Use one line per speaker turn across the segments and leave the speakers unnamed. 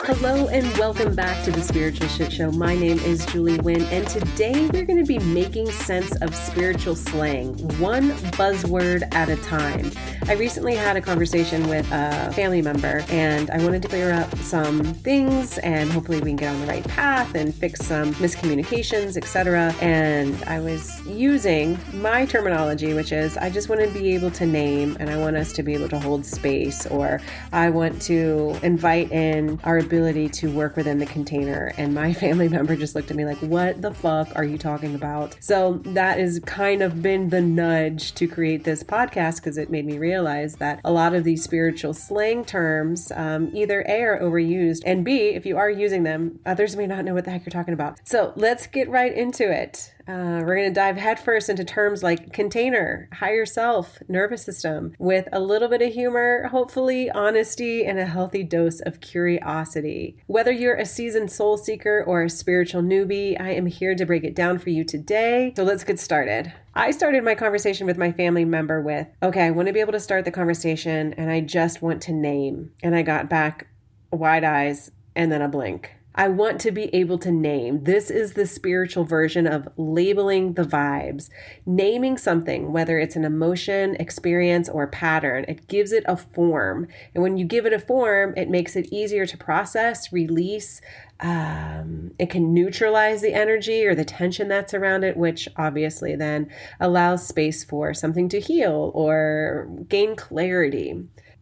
Hello and welcome back to the Spiritual Shitshow. My name is Julie Nguyen, and today we're going to be making sense of spiritual slang, one buzzword at a time. I recently had a conversation with a family member, and I wanted to clear up some things, and hopefully we can get on the right path and fix some miscommunications, etc. And I was using my terminology, which is I just want to be able to name, and I want us to be able to hold space, or I want to invite in our ability to work within the container. And my family member just looked at me like, what the fuck are you talking about? So that has kind of been the nudge to create this podcast, because it made me realize that a lot of these spiritual slang terms either A, are overused, and B, if you are using them, others may not know what the heck you're talking about. So let's get right into it. We're going to dive headfirst into terms like container, higher self, nervous system, with a little bit of humor, hopefully honesty, and a healthy dose of curiosity. Whether you're a seasoned soul seeker or a spiritual newbie, I am here to break it down for you today. So let's get started. I started my conversation with my family member with, okay, I want to be able to start the conversation and I just want to name. And I got back wide eyes and then a blink. I want to be able to name. This is the spiritual version of labeling the vibes. Naming something, whether it's an emotion, experience, or pattern, it gives it a form. And when you give it a form, it makes it easier to process, release. It can neutralize the energy or the tension that's around it, which obviously then allows space for something to heal or gain clarity.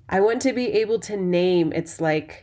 I want to be able to name. It's like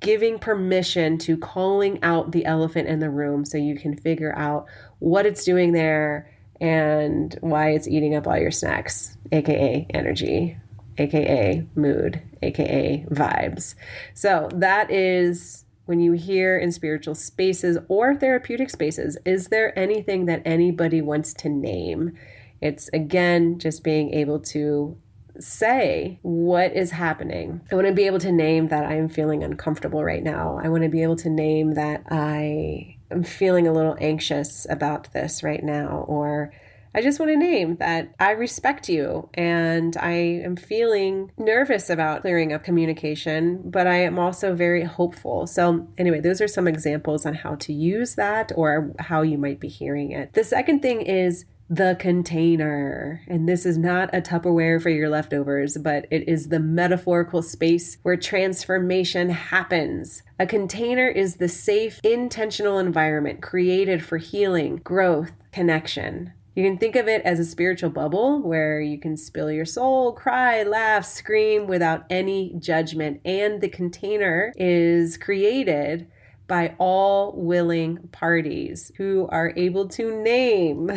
giving permission to calling out the elephant in the room so you can figure out what it's doing there and why it's eating up all your snacks, aka energy, aka mood, aka vibes. So that is when you hear in spiritual spaces or therapeutic spaces, is there anything that anybody wants to name? It's again, just being able to say what is happening. I want to be able to name that I am feeling uncomfortable right now. I want to be able to name that I am feeling a little anxious about this right now, or I just want to name that I respect you and I am feeling nervous about clearing up communication, but I am also very hopeful. So anyway, those are some examples on how to use that or how you might be hearing it. The second thing is the container. And this is not a Tupperware for your leftovers, but it is the metaphorical space where transformation happens. A container is the safe, intentional environment created for healing, growth, connection. You can think of it as a spiritual bubble where you can spill your soul, cry, laugh, scream without any judgment. And the container is created by all willing parties who are able to name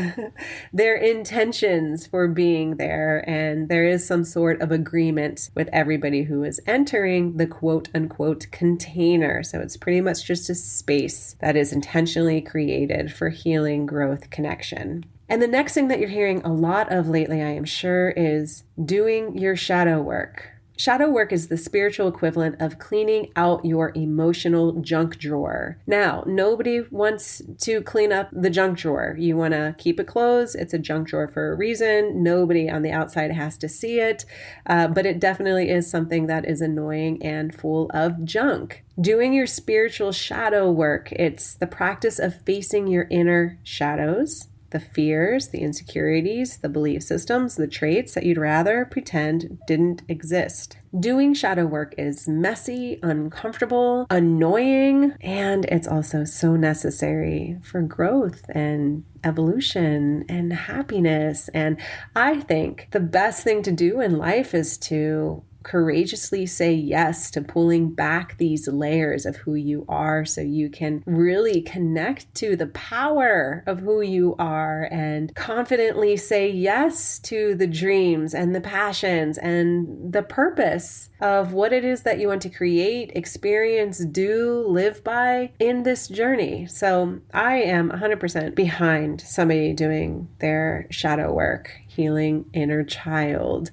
their intentions for being there. And there is some sort of agreement with everybody who is entering the quote unquote container. So it's pretty much just a space that is intentionally created for healing, growth, connection. And the next thing that you're hearing a lot of lately, I am sure, is doing your shadow work. Shadow work is the spiritual equivalent of cleaning out your emotional junk drawer. Now, nobody wants to clean up the junk drawer. You want to keep it closed. It's a junk drawer for a reason. Nobody on the outside has to see it, but it definitely is something that is annoying and full of junk. Doing your spiritual shadow work, it's the practice of facing your inner shadows, the fears, the insecurities, the belief systems, the traits that you'd rather pretend didn't exist. Doing shadow work is messy, uncomfortable, annoying, and it's also so necessary for growth and evolution and happiness. And I think the best thing to do in life is to courageously say yes to pulling back these layers of who you are so you can really connect to the power of who you are and confidently say yes to the dreams and the passions and the purpose of what it is that you want to create, experience, do, live by in this journey. So I am 100% behind somebody doing their shadow work, healing inner child.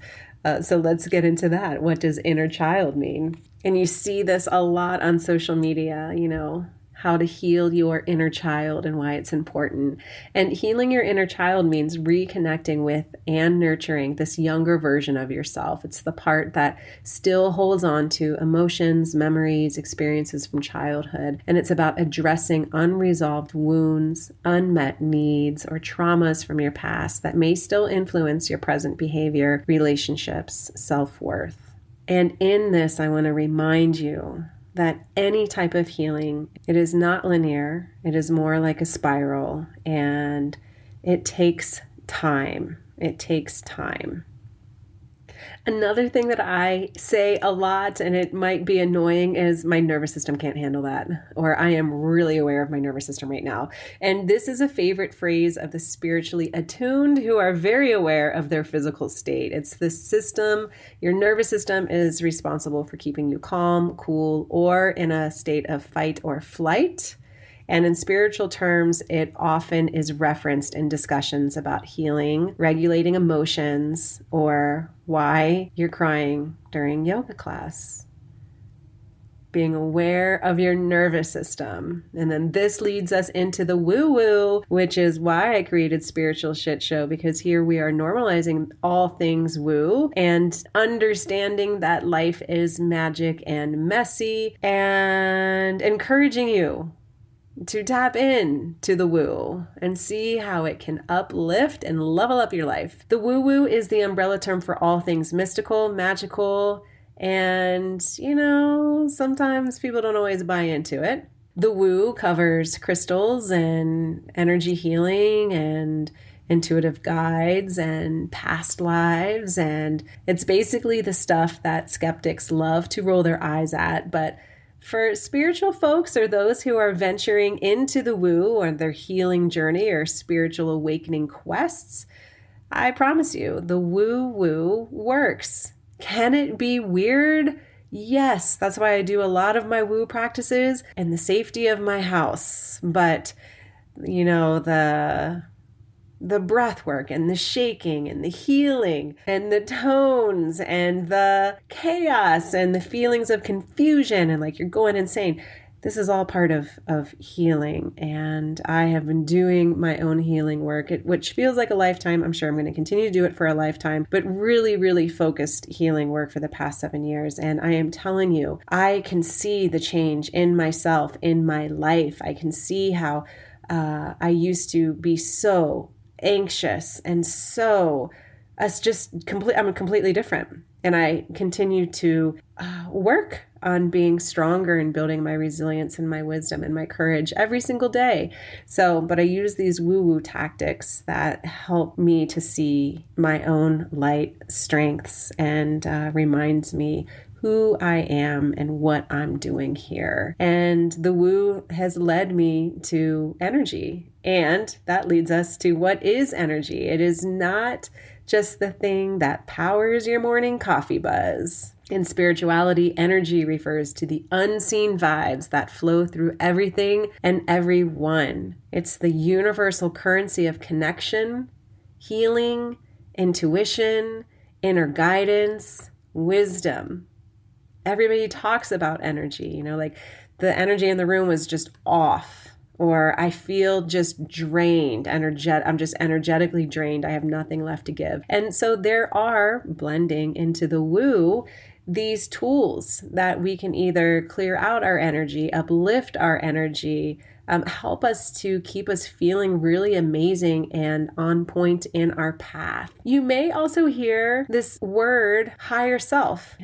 So let's get into that. What does inner child mean? And you see this a lot on social media, how to heal your inner child and why it's important. And healing your inner child means reconnecting with and nurturing this younger version of yourself. It's the part that still holds on to emotions, memories, experiences from childhood. And it's about addressing unresolved wounds, unmet needs, or traumas from your past that may still influence your present behavior, relationships, self-worth. And in this, I want to remind you that any type of healing, it is not linear. It is more like a spiral, and it takes time. It takes time. Another thing that I say a lot, and it might be annoying, is my nervous system can't handle that, or I am really aware of my nervous system right now. And this is a favorite phrase of the spiritually attuned who are very aware of their physical state. It's the system, your nervous system is responsible for keeping you calm, cool, or in a state of fight or flight. And in spiritual terms, it often is referenced in discussions about healing, regulating emotions, or why you're crying during yoga class. Being aware of your nervous system. And then this leads us into the woo-woo, which is why I created Spiritual Shitshow, because here we are normalizing all things woo and understanding that life is magic and messy, and encouraging you to tap in to the woo and see how it can uplift and level up your life. The woo-woo is the umbrella term for all things mystical, magical, and, sometimes people don't always buy into it. The woo covers crystals and energy healing and intuitive guides and past lives, and it's basically the stuff that skeptics love to roll their eyes at, but for spiritual folks or those who are venturing into the woo or their healing journey or spiritual awakening quests, I promise you, the woo-woo works. Can it be weird? Yes, that's why I do a lot of my woo practices in the safety of my house. But, the breath work and the shaking and the healing and the tones and the chaos and the feelings of confusion and like you're going insane. This is all part of healing. And I have been doing my own healing work, which feels like a lifetime. I'm sure I'm going to continue to do it for a lifetime, but really, really focused healing work for the past 7 years. And I am telling you, I can see the change in myself, in my life. I can see how I used to be so anxious and so I'm completely different. And I continue to work on being stronger and building my resilience and my wisdom and my courage every single day. But I use these woo-woo tactics that help me to see my own light strengths and reminds me who I am and what I'm doing here. And the woo has led me to energy. And that leads us to what is energy. It is not just the thing that powers your morning coffee buzz. In spirituality, energy refers to the unseen vibes that flow through everything and everyone. It's the universal currency of connection, healing, intuition, inner guidance, wisdom. Everybody talks about energy, like the energy in the room was just off, or I feel just drained, I'm just energetically drained. I have nothing left to give. And so there are, blending into the woo, these tools that we can either clear out our energy, uplift our energy, help us to keep us feeling really amazing and on point in our path. You may also hear this word, higher self,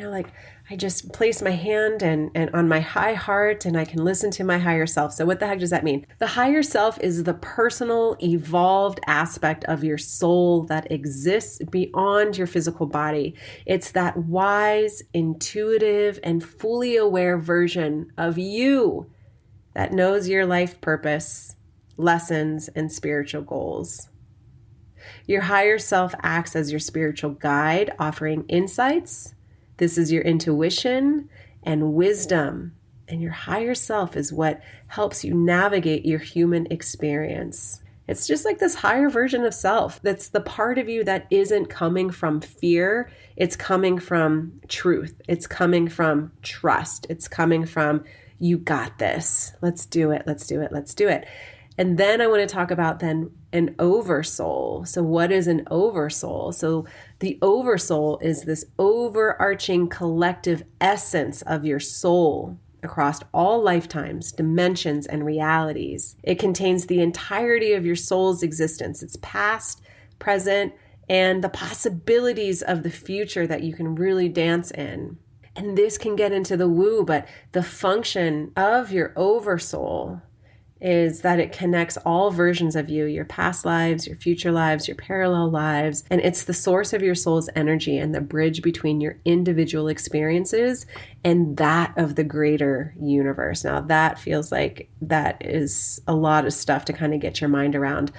I just place my hand and on my high heart and I can listen to my higher self. So what the heck does that mean? The higher self is the personal, evolved aspect of your soul that exists beyond your physical body. It's that wise, intuitive, and fully aware version of you that knows your life purpose, lessons, and spiritual goals. Your higher self acts as your spiritual guide, offering insights. This is your intuition and wisdom, and your higher self is what helps you navigate your human experience. It's just like this higher version of self. That's the part of you that isn't coming from fear. It's coming from truth. It's coming from trust. It's coming from You got this. Let's do it. Let's do it. Let's do it. And then I want to talk about then an oversoul. So what is an oversoul? So the oversoul is this overarching collective essence of your soul across all lifetimes, dimensions, and realities. It contains the entirety of your soul's existence, its past, present, and the possibilities of the future that you can really dance in. And this can get into the woo, but the function of your oversoul is that it connects all versions of you, your past lives, your future lives, your parallel lives, and it's the source of your soul's energy and the bridge between your individual experiences and that of the greater universe. Now that feels like that is a lot of stuff to kind of get your mind around.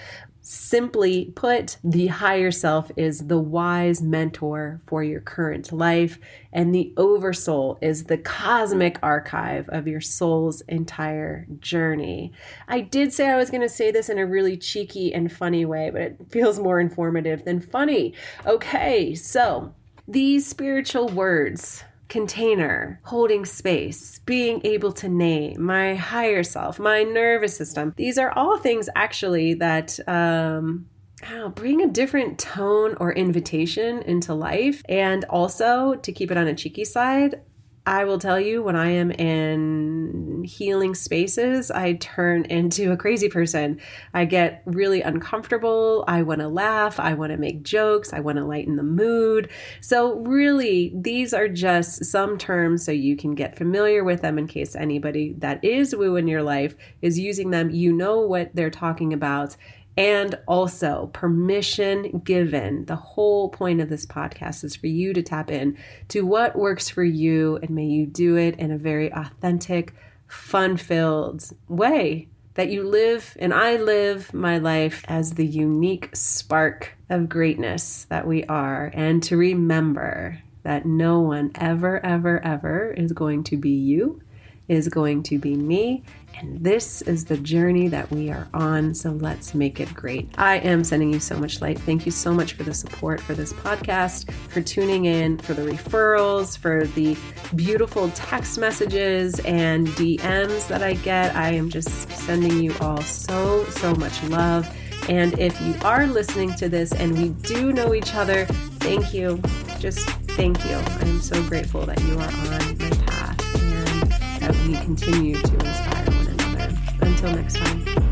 Simply put, the higher self is the wise mentor for your current life, and the oversoul is the cosmic archive of your soul's entire journey. I did say I was going to say this in a really cheeky and funny way, but it feels more informative than funny. Okay, so these spiritual words: container, holding space, being able to name, my higher self, my nervous system. These are all things actually that bring a different tone or invitation into life. And also, to keep it on a cheeky side, I will tell you, when I am in healing spaces, I turn into a crazy person. I get really uncomfortable. I want to laugh. I want to make jokes. I want to lighten the mood. So really, these are just some terms so you can get familiar with them in case anybody that is woo in your life is using them. You know what they're talking about. And also permission given. The whole point of this podcast is for you to tap in to what works for you, and may you do it in a very authentic, fun-filled way that you live, and I live my life as the unique spark of greatness that we are, and to remember that no one ever, ever, ever is going to be you, is going to be me. And this is the journey that we are on, so let's make it great. I am sending you so much light. Thank you so much for the support for this podcast, for tuning in, for the referrals, for the beautiful text messages and DMs that I get. I am just sending you all so, so much love. And if you are listening to this and we do know each other, thank you. Just thank you. I am so grateful that you are on my path and that we continue to inspire one another. Until next time.